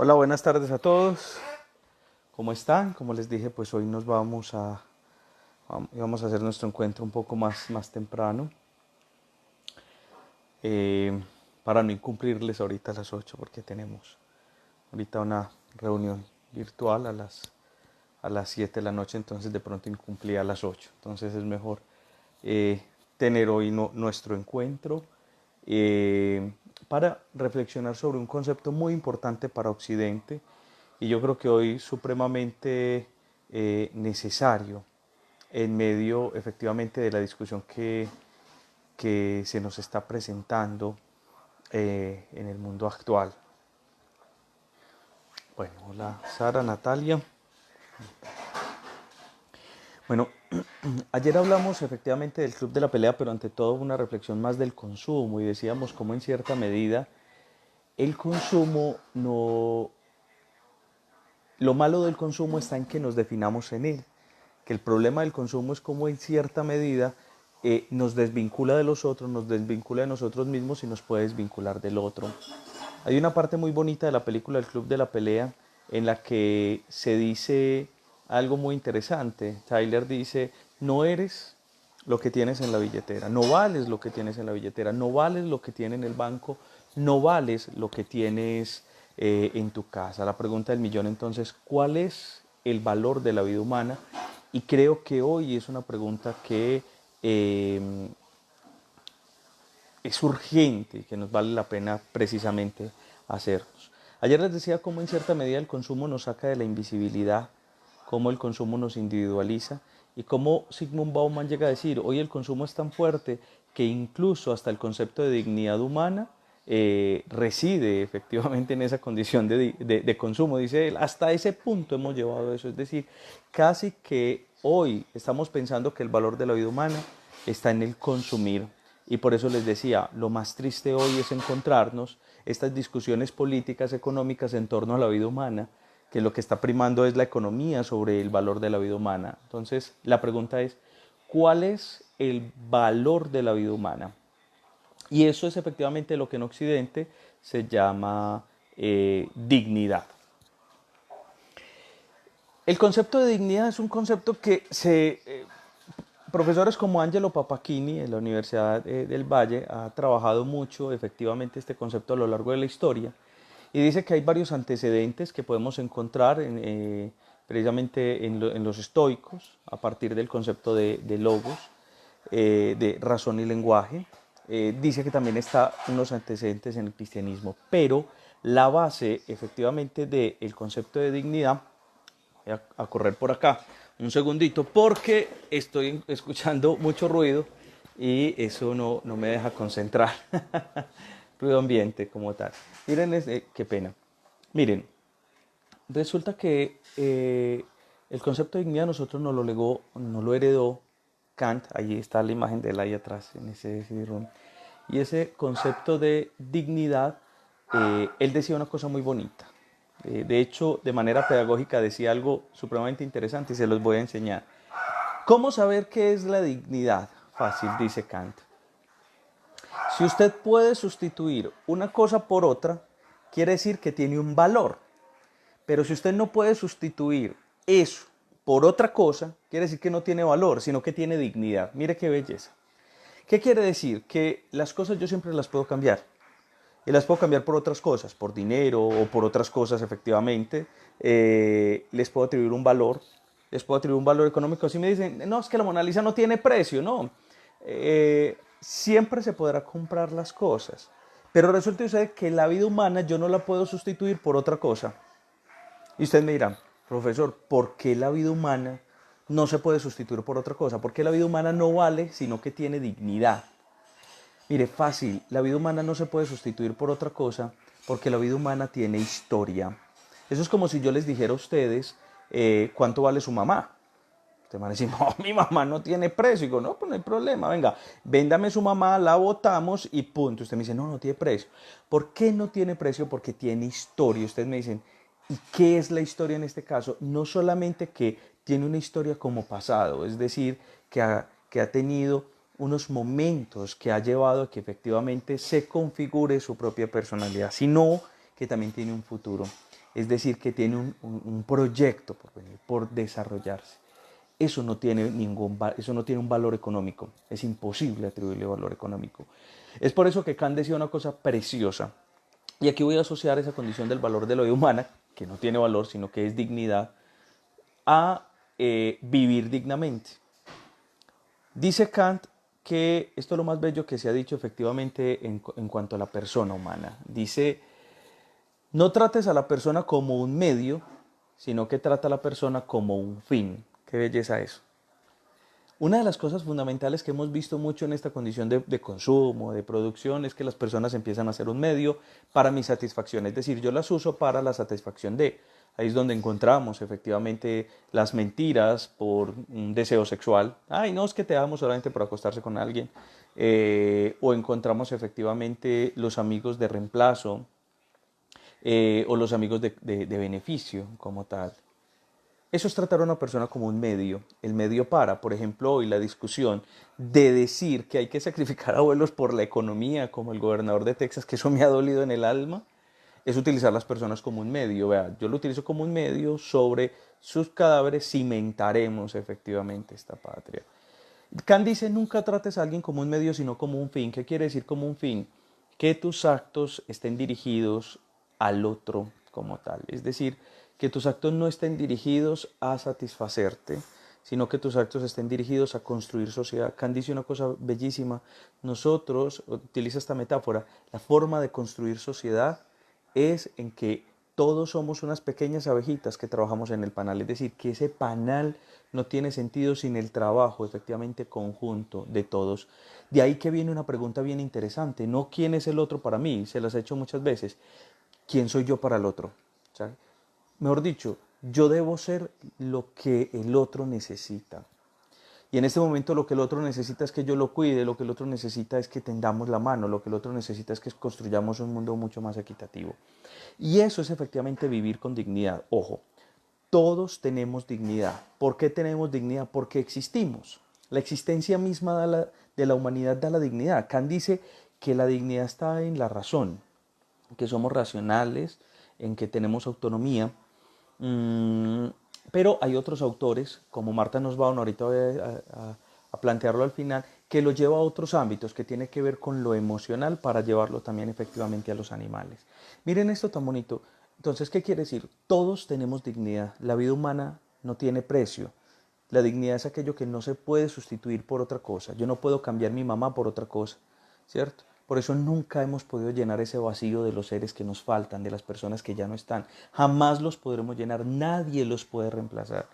Hola, buenas tardes a todos. ¿Cómo están? Como les dije, pues hoy vamos a hacer nuestro encuentro un poco más temprano eh, para no incumplirles ahorita a las 8 porque tenemos ahorita una reunión virtual a las 7 de la noche, entonces de pronto incumplí a las 8. Entonces es mejor tener hoy nuestro encuentro eh, para reflexionar sobre un concepto muy importante para Occidente y yo creo que hoy supremamente necesario en medio efectivamente de la discusión que se nos está presentando en el mundo actual. Bueno, hola Sara, Natalia. Bueno, ayer hablamos efectivamente del club de la pelea, pero ante todo una reflexión más del consumo y decíamos cómo en cierta medida el consumo no... Lo malo del consumo está en que nos definamos en él, que el problema del consumo es como en cierta medida nos desvincula de los otros, nos desvincula de nosotros mismos y nos puede desvincular del otro. Hay una parte muy bonita de la película El Club de la Pelea en la que se dice algo muy interesante. Tyler dice, no eres lo que tienes en la billetera, no vales lo que tienes en la billetera, no vales lo que tiene en el banco, no vales lo que tienes en tu casa. La pregunta del millón entonces, ¿cuál es el valor de la vida humana? Y creo que hoy es una pregunta que es urgente y que nos vale la pena precisamente hacernos. Ayer les decía cómo en cierta medida el consumo nos saca de la invisibilidad, cómo el consumo nos individualiza y cómo Sigmund Bauman llega a decir, hoy el consumo es tan fuerte que incluso hasta el concepto de dignidad humana reside efectivamente en esa condición de consumo. Dice él, hasta ese punto hemos llevado eso, es decir, casi que hoy estamos pensando que el valor de la vida humana está en el consumir. Y por eso les decía, lo más triste hoy es encontrarnos estas discusiones políticas, económicas en torno a la vida humana, que lo que está primando es la economía sobre el valor de la vida humana. Entonces, la pregunta es, ¿cuál es el valor de la vida humana? Y eso es efectivamente lo que en Occidente se llama dignidad. El concepto de dignidad es un concepto que profesores como Angelo Papachini en la Universidad del Valle ha trabajado mucho efectivamente este concepto a lo largo de la historia y dice que hay varios antecedentes que podemos encontrar precisamente en los estoicos a partir del concepto de logos, de razón y lenguaje. Dice que también está unos antecedentes en el cristianismo, pero la base efectivamente del concepto de dignidad. Voy a correr por acá un segundito porque estoy escuchando mucho ruido y eso no me deja concentrar. Ruido ambiente como tal. Miren, qué pena. Miren, resulta que el concepto de dignidad nosotros nos lo heredó Kant. Allí está la imagen de él ahí atrás en ese CD-ROM. Y ese concepto de dignidad, él decía una cosa muy bonita. De hecho, de manera pedagógica decía algo supremamente interesante y se los voy a enseñar. ¿Cómo saber qué es la dignidad? Fácil, dice Kant. Si usted puede sustituir una cosa por otra, quiere decir que tiene un valor. Pero si usted no puede sustituir eso por otra cosa, quiere decir que no tiene valor, sino que tiene dignidad. Mire qué belleza. ¿Qué quiere decir? Que las cosas yo siempre las puedo cambiar. Y las puedo cambiar por otras cosas, por dinero o por otras cosas efectivamente. Les puedo atribuir un valor, les puedo atribuir un valor económico. Si me dicen, no, es que la Mona Lisa no tiene precio, no. Siempre se podrá comprar las cosas. Pero resulta que la vida humana yo no la puedo sustituir por otra cosa. Y usted me dirá, profesor, ¿por qué la vida humana no se puede sustituir por otra cosa? ¿Por qué la vida humana no vale, sino que tiene dignidad? Mire, fácil, la vida humana no se puede sustituir por otra cosa porque la vida humana tiene historia. Eso es como si yo les dijera a ustedes cuánto vale su mamá. Ustedes van a decir, no, mi mamá no tiene precio. Y digo, no, pues no hay problema, venga, véndame su mamá, la botamos y punto. Usted me dice, no, no tiene precio. ¿Por qué no tiene precio? Porque tiene historia. Ustedes me dicen, ¿y qué es la historia en este caso? No solamente que tiene una historia como pasado, es decir, que ha tenido unos momentos que ha llevado a que efectivamente se configure su propia personalidad, sino que también tiene un futuro. es decir, que tiene un proyecto por venir, por desarrollarse. Eso no tiene eso no tiene un valor económico, es imposible atribuirle valor económico. Es por eso que Kant decía una cosa preciosa, y aquí voy a asociar esa condición del valor de la vida humana, que no tiene valor, sino que es dignidad, a vivir dignamente. Dice Kant que esto es lo más bello que se ha dicho efectivamente en cuanto a la persona humana. Dice, no trates a la persona como un medio, sino que trata a la persona como un fin. Qué belleza eso. Una de las cosas fundamentales que hemos visto mucho en esta condición de consumo, de producción, es que las personas empiezan a ser un medio para mi satisfacción. Es decir, yo las uso para la satisfacción de. Ahí es donde encontramos efectivamente las mentiras por un deseo sexual. Ay, no, es que te amo solamente por acostarse con alguien. O encontramos efectivamente los amigos de reemplazo, o los amigos de beneficio como tal. Eso es tratar a una persona como un medio, el medio para, por ejemplo, hoy la discusión de decir que hay que sacrificar abuelos por la economía, como el gobernador de Texas, que eso me ha dolido en el alma, es utilizar las personas como un medio. Vea, yo lo utilizo como un medio, sobre sus cadáveres cimentaremos efectivamente esta patria. Kant dice, nunca trates a alguien como un medio, sino como un fin. ¿Qué quiere decir como un fin? Que tus actos estén dirigidos al otro como tal. Es decir, que tus actos no estén dirigidos a satisfacerte, sino que tus actos estén dirigidos a construir sociedad. Kant dice una cosa bellísima. Nosotros, utiliza esta metáfora, la forma de construir sociedad es en que todos somos unas pequeñas abejitas que trabajamos en el panal, es decir, que ese panal no tiene sentido sin el trabajo efectivamente conjunto de todos. De ahí que viene una pregunta bien interesante, no quién es el otro para mí, se las he hecho muchas veces, quién soy yo para el otro. O sea, mejor dicho, yo debo ser lo que el otro necesita. Y en este momento lo que el otro necesita es que yo lo cuide, lo que el otro necesita es que tendamos la mano, lo que el otro necesita es que construyamos un mundo mucho más equitativo. Y eso es efectivamente vivir con dignidad. Ojo, todos tenemos dignidad. ¿Por qué tenemos dignidad? Porque existimos. La existencia misma de la humanidad da la dignidad. Kant dice que la dignidad está en la razón, que somos racionales, en que tenemos autonomía. Pero hay otros autores, como Marta Nussbaum, ahorita voy a plantearlo al final, que lo lleva a otros ámbitos, que tiene que ver con lo emocional para llevarlo también efectivamente a los animales. Miren esto tan bonito. Entonces, ¿qué quiere decir? Todos tenemos dignidad. La vida humana no tiene precio. La dignidad es aquello que no se puede sustituir por otra cosa. Yo no puedo cambiar mi mamá por otra cosa, ¿cierto? Por eso nunca hemos podido llenar ese vacío de los seres que nos faltan, de las personas que ya no están. Jamás los podremos llenar, nadie los puede reemplazar,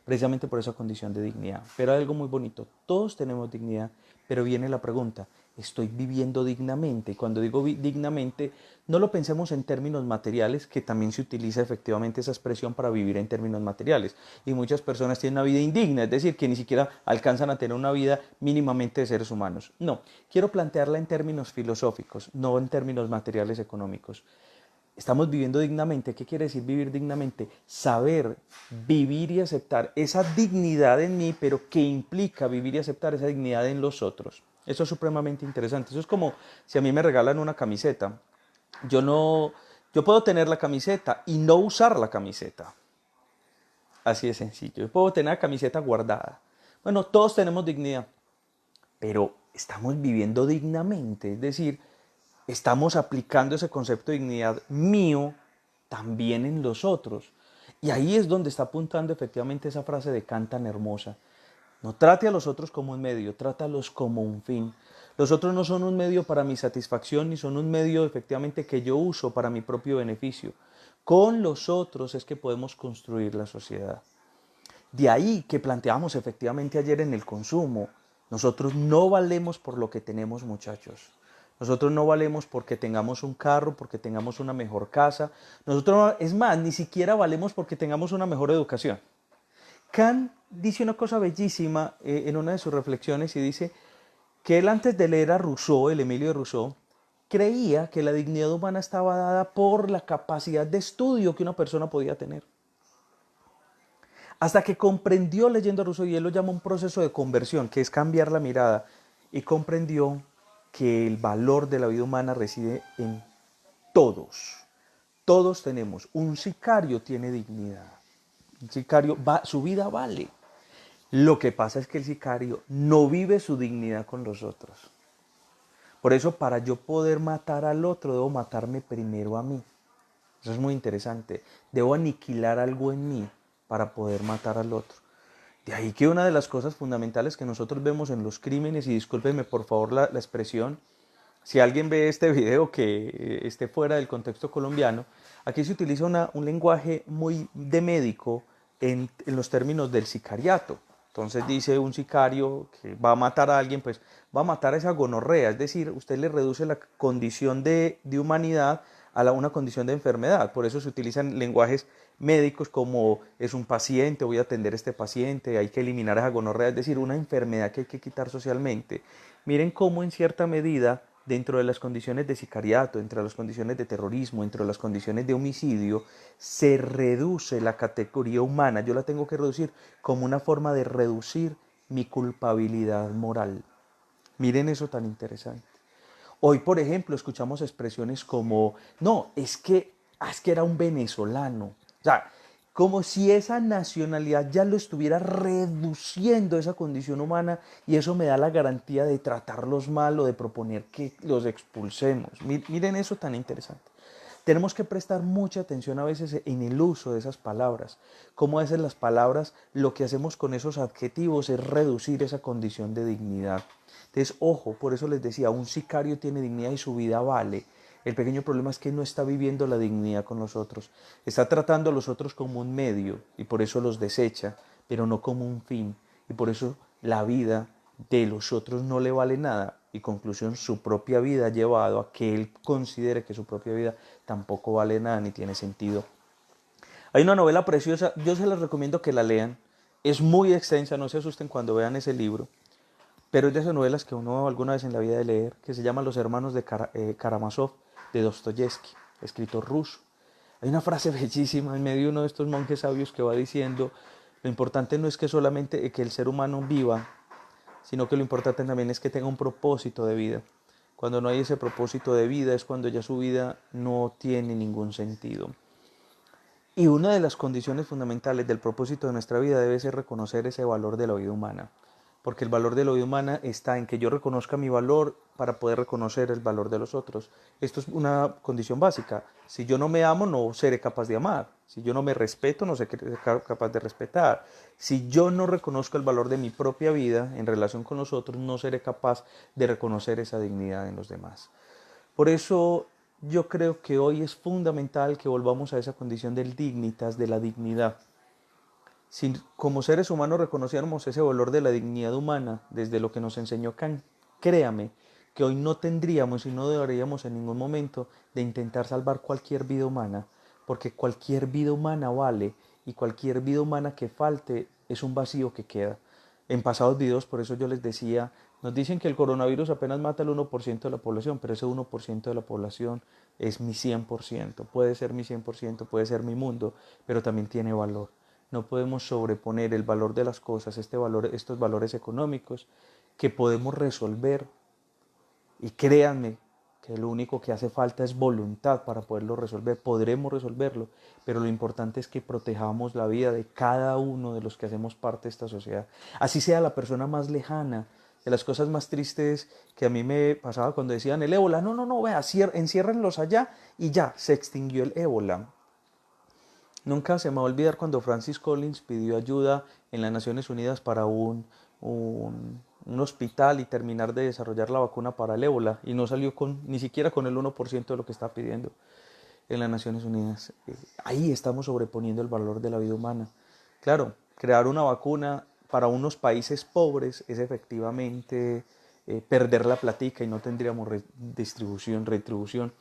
precisamente por esa condición de dignidad. Pero hay algo muy bonito, todos tenemos dignidad, pero viene la pregunta, ¿estoy viviendo dignamente? Y cuando digo dignamente, no lo pensemos en términos materiales, que también se utiliza efectivamente esa expresión para vivir en términos materiales. Y muchas personas tienen una vida indigna, es decir, que ni siquiera alcanzan a tener una vida mínimamente de seres humanos. No, quiero plantearla en términos filosóficos, no en términos materiales económicos. Estamos viviendo dignamente. ¿Qué quiere decir vivir dignamente? Saber vivir y aceptar esa dignidad en mí, pero que implica vivir y aceptar esa dignidad en los otros. Eso es supremamente interesante. Eso es como si a mí me regalan una camiseta. Yo no, yo puedo tener la camiseta y no usar la camiseta. Así de sencillo. Yo puedo tener la camiseta guardada. Bueno, todos tenemos dignidad, pero estamos viviendo dignamente. Es decir, estamos aplicando ese concepto de dignidad mío también en los otros. Y ahí es donde está apuntando efectivamente esa frase de Kant tan hermosa. No trate a los otros como un medio, trátalos como un fin. Los otros no son un medio para mi satisfacción, ni son un medio efectivamente que yo uso para mi propio beneficio. Con los otros es que podemos construir la sociedad. De ahí que planteamos efectivamente ayer en el consumo. Nosotros no valemos por lo que tenemos, muchachos. Nosotros no valemos porque tengamos un carro, porque tengamos una mejor casa. Nosotros, es más, ni siquiera valemos porque tengamos una mejor educación. Kant dice una cosa bellísima en una de sus reflexiones y dice que él antes de leer a Rousseau, el Emilio de Rousseau, creía que la dignidad humana estaba dada por la capacidad de estudio que una persona podía tener. Hasta que comprendió leyendo a Rousseau, y él lo llama un proceso de conversión, que es cambiar la mirada, y comprendió que el valor de la vida humana reside en todos. Todos tenemos. Un sicario tiene dignidad. Un sicario, su vida vale. Lo que pasa es que el sicario no vive su dignidad con los otros. Por eso, para yo poder matar al otro, debo matarme primero a mí. Eso es muy interesante. Debo aniquilar algo en mí para poder matar al otro. De ahí que una de las cosas fundamentales que nosotros vemos en los crímenes, y discúlpenme por favor la expresión, si alguien ve este video que esté fuera del contexto colombiano, aquí se utiliza un lenguaje muy de médico en los términos del sicariato. Entonces dice un sicario que va a matar a alguien, pues va a matar a esa gonorrea, es decir, usted le reduce la condición de humanidad a una condición de enfermedad. Por eso se utilizan lenguajes médicos como es un paciente, voy a atender a este paciente, hay que eliminar esa gonorrea, es decir, una enfermedad que hay que quitar socialmente. Miren cómo en cierta medida, dentro de las condiciones de sicariato, dentro de las condiciones de terrorismo, dentro de las condiciones de homicidio, se reduce la categoría humana. Yo la tengo que reducir como una forma de reducir mi culpabilidad moral. Miren eso tan interesante. Hoy, por ejemplo, escuchamos expresiones como, no, es que era un venezolano. O sea, como si esa nacionalidad ya lo estuviera reduciendo esa condición humana y eso me da la garantía de tratarlos mal o de proponer que los expulsemos. Miren eso tan interesante. Tenemos que prestar mucha atención a veces en el uso de esas palabras. Cómo a veces las palabras, lo que hacemos con esos adjetivos es reducir esa condición de dignidad. Entonces, ojo, por eso les decía, un sicario tiene dignidad y su vida vale. El pequeño problema es que no está viviendo la dignidad con los otros. Está tratando a los otros como un medio y por eso los desecha, pero no como un fin. Y por eso la vida de los otros no le vale nada. Y conclusión, su propia vida ha llevado a que él considere que su propia vida tampoco vale nada ni tiene sentido. Hay una novela preciosa, yo se les recomiendo que la lean. Es muy extensa, no se asusten cuando vean ese libro. Pero es de esas novelas que uno alguna vez en la vida de leer, que se llama Los hermanos de Karamazov, de Dostoyevsky, escritor ruso. Hay una frase bellísima en medio de uno de estos monjes sabios que va diciendo, lo importante no es que solamente que el ser humano viva, sino que lo importante también es que tenga un propósito de vida. Cuando no hay ese propósito de vida es cuando ya su vida no tiene ningún sentido. Y una de las condiciones fundamentales del propósito de nuestra vida debe ser reconocer ese valor de la vida humana. Porque el valor de la vida humana está en que yo reconozca mi valor para poder reconocer el valor de los otros. Esto es una condición básica. Si yo no me amo, no seré capaz de amar. Si yo no me respeto, no seré capaz de respetar. Si yo no reconozco el valor de mi propia vida en relación con los otros, no seré capaz de reconocer esa dignidad en los demás. Por eso yo creo que hoy es fundamental que volvamos a esa condición del dignitas, de la dignidad. Si como seres humanos reconociéramos ese valor de la dignidad humana desde lo que nos enseñó Kant, créame que hoy no tendríamos y no deberíamos en ningún momento de intentar salvar cualquier vida humana, porque cualquier vida humana vale y cualquier vida humana que falte es un vacío que queda. En pasados videos, por eso yo les decía, nos dicen que el coronavirus apenas mata al 1% de la población, pero ese 1% de la población es mi 100%, puede ser mi 100%, puede ser mi mundo, pero también tiene valor. No podemos sobreponer el valor de las cosas, estos valores económicos que podemos resolver. Y créanme que lo único que hace falta es voluntad para poderlo resolver. Podremos resolverlo, pero lo importante es que protejamos la vida de cada uno de los que hacemos parte de esta sociedad. Así sea la persona más lejana. De las cosas más tristes que a mí me pasaba cuando decían el ébola, no, no, no, vea, enciérrenlos allá y ya, se extinguió el ébola. Nunca se me va a olvidar cuando Francis Collins pidió ayuda en las Naciones Unidas para un hospital y terminar de desarrollar la vacuna para el ébola y no salió ni siquiera con el 1% de lo que está pidiendo en las Naciones Unidas. Ahí estamos sobreponiendo el valor de la vida humana. Claro, crear una vacuna para unos países pobres es efectivamente perder la platica y no tendríamos retribución.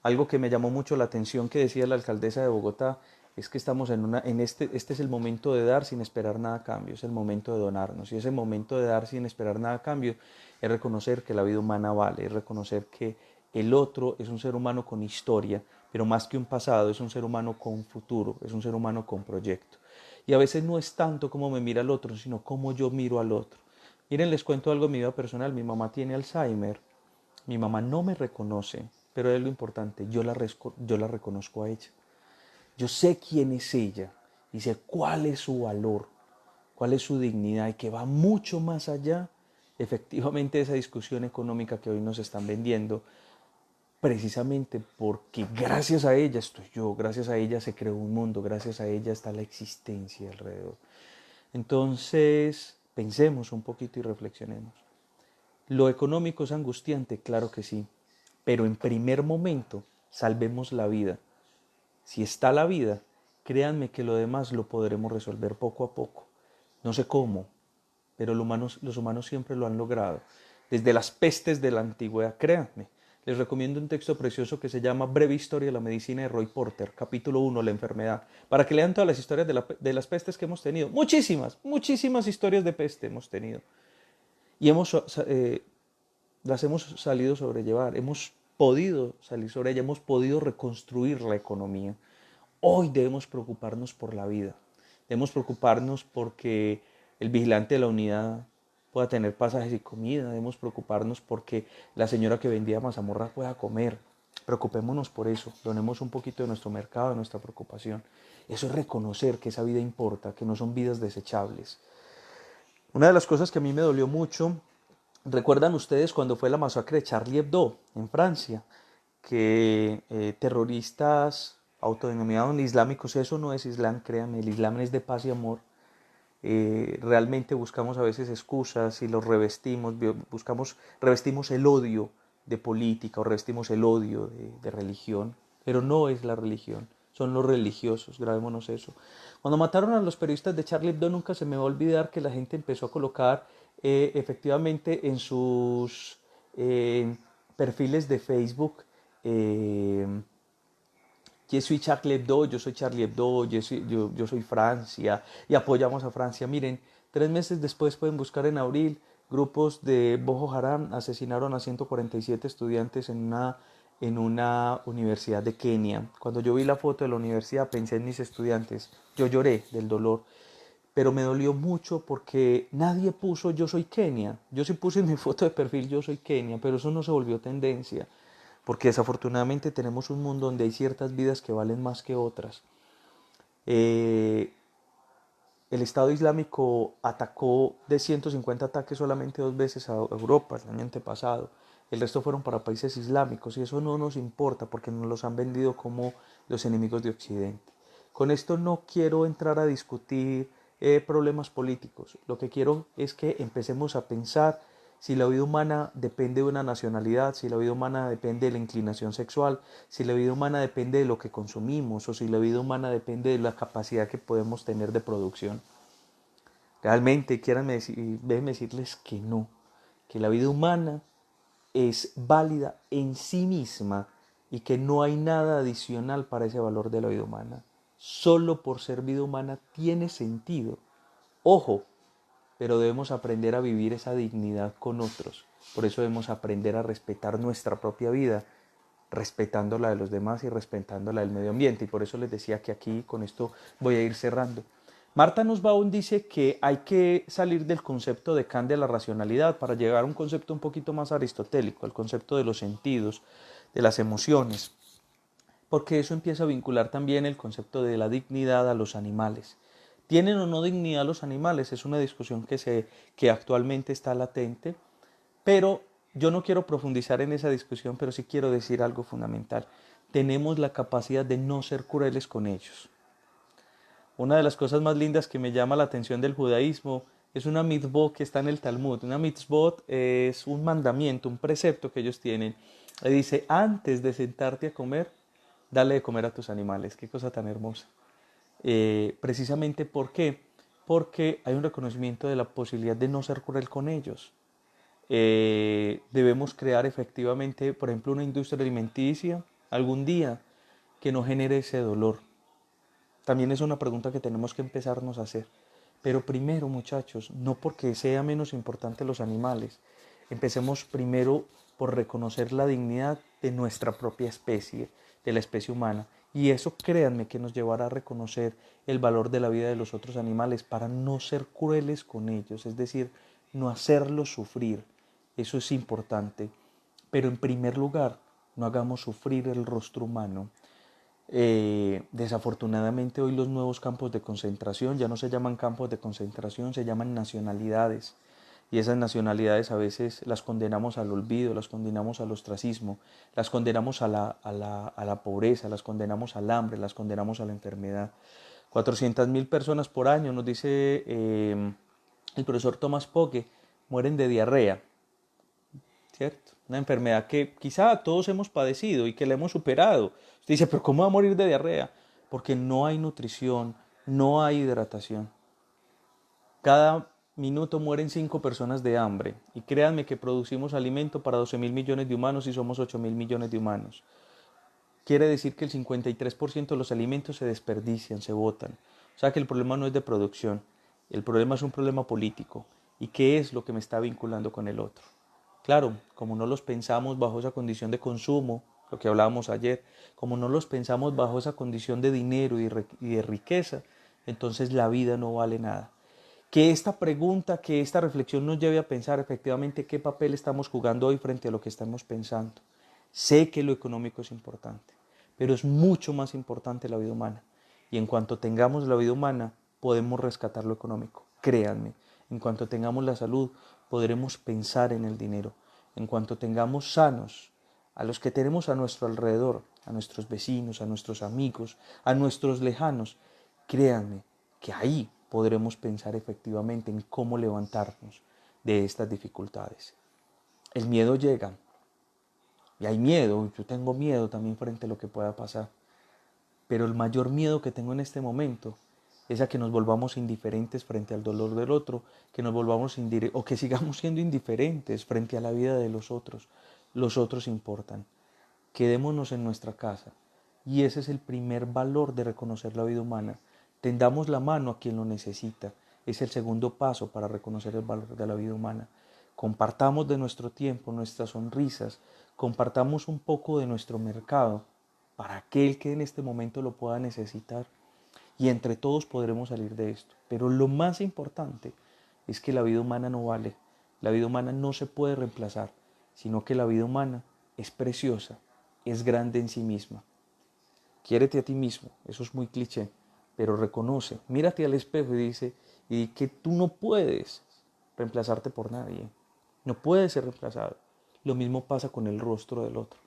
Algo que me llamó mucho la atención que decía la alcaldesa de Bogotá es que estamos este es el momento de dar sin esperar nada a cambio, es el momento de donarnos y ese momento de dar sin esperar nada a cambio es reconocer que la vida humana vale, es reconocer que el otro es un ser humano con historia, pero más que un pasado, es un ser humano con futuro, es un ser humano con proyecto. Y a veces no es tanto cómo me mira el otro, sino cómo yo miro al otro. Miren, les cuento algo de mi vida personal, mi mamá tiene Alzheimer, mi mamá no me reconoce, pero es lo importante, yo la reconozco a ella. Yo sé quién es ella y sé cuál es su valor, cuál es su dignidad y que va mucho más allá efectivamente de esa discusión económica que hoy nos están vendiendo, precisamente porque gracias a ella estoy yo, gracias a ella se creó un mundo, gracias a ella está la existencia alrededor. Entonces, pensemos un poquito y reflexionemos. ¿Lo económico es angustiante? Claro que sí, pero en primer momento, salvemos la vida. Si está la vida, créanme que lo demás lo podremos resolver poco a poco. No sé cómo, pero los humanos siempre lo han logrado. Desde las pestes de la antigüedad, créanme. Les recomiendo un texto precioso que se llama Breve Historia de la Medicina de Roy Porter, capítulo 1, la enfermedad, para que lean todas las historias de las pestes que hemos tenido. Muchísimas, muchísimas historias de peste hemos tenido. Y las hemos salido sobrellevar, hemos podido salir sobre ella, hemos podido reconstruir la economía. Hoy debemos preocuparnos por la vida, debemos preocuparnos porque el vigilante de la unidad pueda tener pasajes y comida, debemos preocuparnos porque la señora que vendía mazamorra pueda comer. Preocupémonos por eso, donemos un poquito de nuestro mercado, de nuestra preocupación. Eso es reconocer que esa vida importa, que no son vidas desechables. Una de las cosas que a mí me dolió mucho, ¿recuerdan ustedes cuando fue la masacre de Charlie Hebdo en Francia? Que terroristas autodenominados islámicos, eso no es Islam, créanme, el Islam es de paz y amor. Realmente buscamos a veces excusas y los revestimos, revestimos el odio de política o revestimos el odio de religión, pero no es la religión, son los religiosos, grabémonos eso. Cuando mataron a los periodistas de Charlie Hebdo nunca se me va a olvidar que la gente empezó a colocar efectivamente en sus perfiles de Facebook eh, yo soy Charlie Hebdo, yo soy Charlie Hebdo, yo soy Francia y apoyamos a Francia. Miren, 3 meses después pueden buscar en abril, grupos de Boko Haram asesinaron a 147 estudiantes en una universidad de Kenia. Cuando yo vi la foto de la universidad pensé en mis estudiantes, yo lloré del dolor, pero me dolió mucho porque nadie puso yo soy Kenia. Yo sí puse en mi foto de perfil yo soy Kenia, pero eso no se volvió tendencia porque desafortunadamente tenemos un mundo donde hay ciertas vidas que valen más que otras. Eh, el Estado Islámico atacó de 150 ataques solamente 2 veces a Europa el año antepasado. El resto fueron para países islámicos y eso no nos importa porque nos los han vendido como los enemigos de Occidente. Con esto no quiero entrar a discutir problemas políticos. Lo que quiero es que empecemos a pensar si la vida humana depende de una nacionalidad, si la vida humana depende de la inclinación sexual, si la vida humana depende de lo que consumimos o si la vida humana depende de la capacidad que podemos tener de producción. Realmente, déjenme decirles que no, que la vida humana es válida en sí misma y que no hay nada adicional para ese valor de la vida humana. Solo por ser vida humana tiene sentido. Ojo, pero debemos aprender a vivir esa dignidad con otros. Por eso debemos aprender a respetar nuestra propia vida, respetando la de los demás y respetando la del medio ambiente. Y por eso les decía que aquí con esto voy a ir cerrando. Marta Nussbaum dice que hay que salir del concepto de Kant de la racionalidad para llegar a un concepto un poquito más aristotélico, el concepto de los sentidos, de las emociones, porque eso empieza a vincular también el concepto de la dignidad a los animales. ¿Tienen o no dignidad los animales? Es una discusión que actualmente está latente, pero yo no quiero profundizar en esa discusión, pero sí quiero decir algo fundamental. Tenemos la capacidad de no ser crueles con ellos. Una de las cosas más lindas que me llama la atención del judaísmo es una mitzvot que está en el Talmud. Una mitzvot es un mandamiento, un precepto que ellos tienen. Le dice, antes de sentarte a comer, dale de comer a tus animales. Qué cosa tan hermosa. Precisamente, ¿por qué? Porque hay un reconocimiento de la posibilidad de no ser cruel con ellos. Debemos crear efectivamente, por ejemplo, una industria alimenticia algún día que no genere ese dolor. También es una pregunta que tenemos que empezarnos a hacer. Pero primero, muchachos, no porque sea menos importante los animales, empecemos primero por reconocer la dignidad de nuestra propia especie, de la especie humana. Y eso, créanme, que nos llevará a reconocer el valor de la vida de los otros animales para no ser crueles con ellos, es decir, no hacerlos sufrir. Eso es importante. Pero en primer lugar, no hagamos sufrir el rostro humano. Desafortunadamente hoy los nuevos campos de concentración ya no se llaman campos de concentración, se llaman nacionalidades. Y esas nacionalidades a veces las condenamos al olvido, las condenamos al ostracismo, las condenamos a la pobreza, las condenamos al hambre, las condenamos a la enfermedad. 400.000 personas por año, nos dice el profesor Thomas Pogge, mueren de diarrea, ¿cierto? Una enfermedad que quizá todos hemos padecido y que la hemos superado. Usted dice, pero ¿cómo va a morir de diarrea? Porque no hay nutrición, no hay hidratación. Cada minuto mueren 5 personas de hambre. Y créanme que producimos alimento para 12.000 millones de humanos y somos 8.000 millones de humanos. Quiere decir que el 53% de los alimentos se desperdician, se botan. O sea que el problema no es de producción, el problema es un problema político. ¿Y qué es lo que me está vinculando con el otro? Claro, como no los pensamos bajo esa condición de consumo, lo que hablábamos ayer, como no los pensamos bajo esa condición de dinero y de riqueza, entonces la vida no vale nada. Que esta pregunta, que esta reflexión nos lleve a pensar efectivamente qué papel estamos jugando hoy frente a lo que estamos pensando. Sé que lo económico es importante, pero es mucho más importante la vida humana. Y en cuanto tengamos la vida humana, podemos rescatar lo económico. Créanme, en cuanto tengamos la salud, podremos pensar en el dinero. En cuanto tengamos sanos a los que tenemos a nuestro alrededor, a nuestros vecinos, a nuestros amigos, a nuestros lejanos, créanme que ahí podremos pensar efectivamente en cómo levantarnos de estas dificultades. El miedo llega, y hay miedo, yo tengo miedo también frente a lo que pueda pasar, pero el mayor miedo que tengo en este momento es a que nos volvamos indiferentes frente al dolor del otro, que nos volvamos o que sigamos siendo indiferentes frente a la vida de los otros. Los otros importan. Quedémonos en nuestra casa. Y ese es el primer valor de reconocer la vida humana. Tendamos la mano a quien lo necesita. Es el segundo paso para reconocer el valor de la vida humana. Compartamos de nuestro tiempo, nuestras sonrisas, compartamos un poco de nuestro mercado para aquel que en este momento lo pueda necesitar. Y entre todos podremos salir de esto. Pero lo más importante es que la vida humana no vale. La vida humana no se puede reemplazar, sino que la vida humana es preciosa, es grande en sí misma. Quiérete a ti mismo, eso es muy cliché, pero reconoce, mírate al espejo y dice y que tú no puedes reemplazarte por nadie, no puedes ser reemplazado. Lo mismo pasa con el rostro del otro.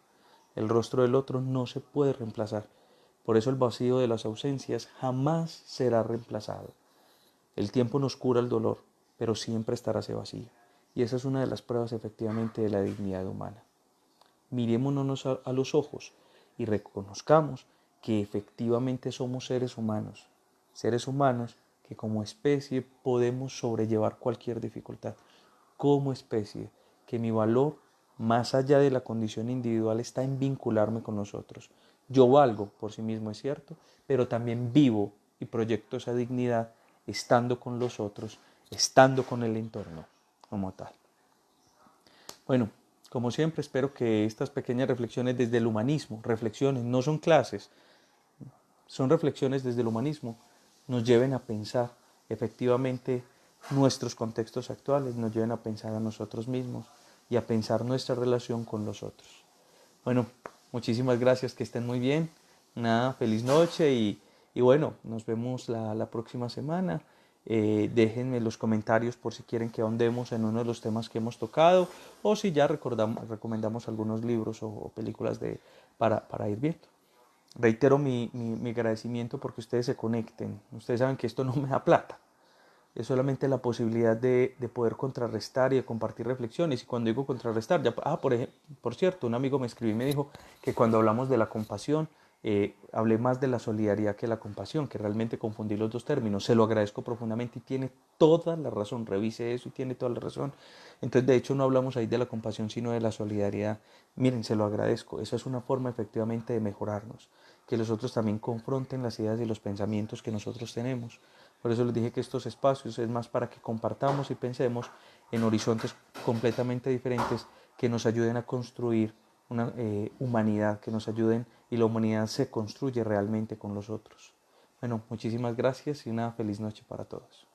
El rostro del otro no se puede reemplazar. Por eso el vacío de las ausencias jamás será reemplazado. El tiempo nos cura el dolor, pero siempre estará ese vacío. Y esa es una de las pruebas efectivamente de la dignidad humana. Mirémonos a los ojos y reconozcamos que efectivamente somos seres humanos que como especie podemos sobrellevar cualquier dificultad, como especie, que mi valor, más allá de la condición individual, está en vincularme con los otros. Yo valgo por sí mismo, es cierto, pero también vivo y proyecto esa dignidad estando con los otros, estando con el entorno como tal. Bueno, como siempre espero que estas pequeñas reflexiones desde el humanismo, reflexiones, no son clases, son reflexiones desde el humanismo, nos lleven a pensar efectivamente nuestros contextos actuales, nos lleven a pensar a nosotros mismos y a pensar nuestra relación con los otros. Bueno, muchísimas gracias, que estén muy bien, nada, feliz noche y bueno, nos vemos la próxima semana. Déjenme los comentarios por si quieren que ahondemos en uno de los temas que hemos tocado o si ya recomendamos algunos libros o películas para ir viendo. Reitero mi agradecimiento porque ustedes se conecten. Ustedes saben que esto no me da plata. Es solamente la posibilidad de poder contrarrestar y de compartir reflexiones. Y cuando digo contrarrestar, por cierto, un amigo me escribió y me dijo que cuando hablamos de la compasión, hablé más de la solidaridad que la compasión, que realmente confundí los dos términos. Se lo agradezco profundamente y tiene toda la razón. Revise eso y tiene toda la razón. Entonces, de hecho, no hablamos ahí de la compasión, sino de la solidaridad. Miren, se lo agradezco. Esa es una forma efectivamente de mejorarnos. Que los otros también confronten las ideas y los pensamientos que nosotros tenemos. Por eso les dije que estos espacios es más para que compartamos y pensemos en horizontes completamente diferentes que nos ayuden a construir una humanidad, que nos ayuden y la humanidad se construye realmente con los otros. Bueno, muchísimas gracias y una feliz noche para todos.